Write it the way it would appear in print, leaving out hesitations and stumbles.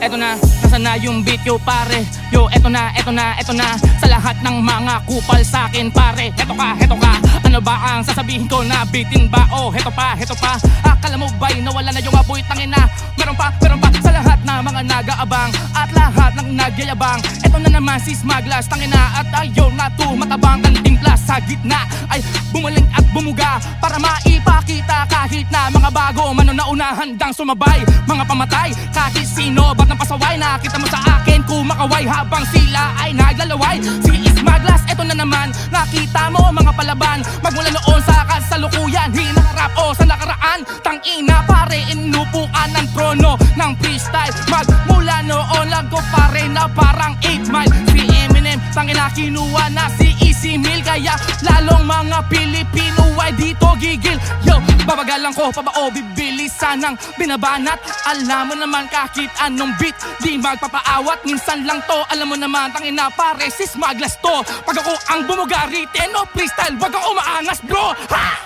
eto na, nasa na yung beat yo pare. Yo, eto na, eto na, eto na. Sa lahat ng mga kupal sa akin pare. Heto ka, heto ka. Ano ba ang sasabihin ko na bitin ba? Oh, heto pa, heto pa. Akala mo ba'y nawala na yung apoy tangina? Meron pa sa lahat na mga nag-aabang at lahat ng nagyayabang. Eto na naman si Smaglas tangina at ayaw na tumatabang. Ang timpla sa gitna ay bumaling at bumuga para maipakita kahit na mga bago manunaunahan handang sumabay. Mga pamatay kahit sino ba't nang pasaway? Nakita mo sa akin kumakaway habang sila ay naglalaway. Si Smaglas eto na naman, nakita mo mga palaban magmula noon sa kasalukuyan, hinaharap o sa nakaraan. Tangina pare, inupuan ng trono ng freestyle. Magmula noon lago pare na parang 8 Mile. Si Eminem tangina kinuha na si Easy Meal, kaya lalong mga Pilipino ay dito gigil. Yo, babagalan ko pa ba o bibilisan ng binabanat? Alam mo naman kahit anong beat di magpapaawat. Minsan lang to, alam mo naman tangina pare si Smaglas to. Pag ako ang bumugaritin o freestyle, wag kang umaangas bro. Ha!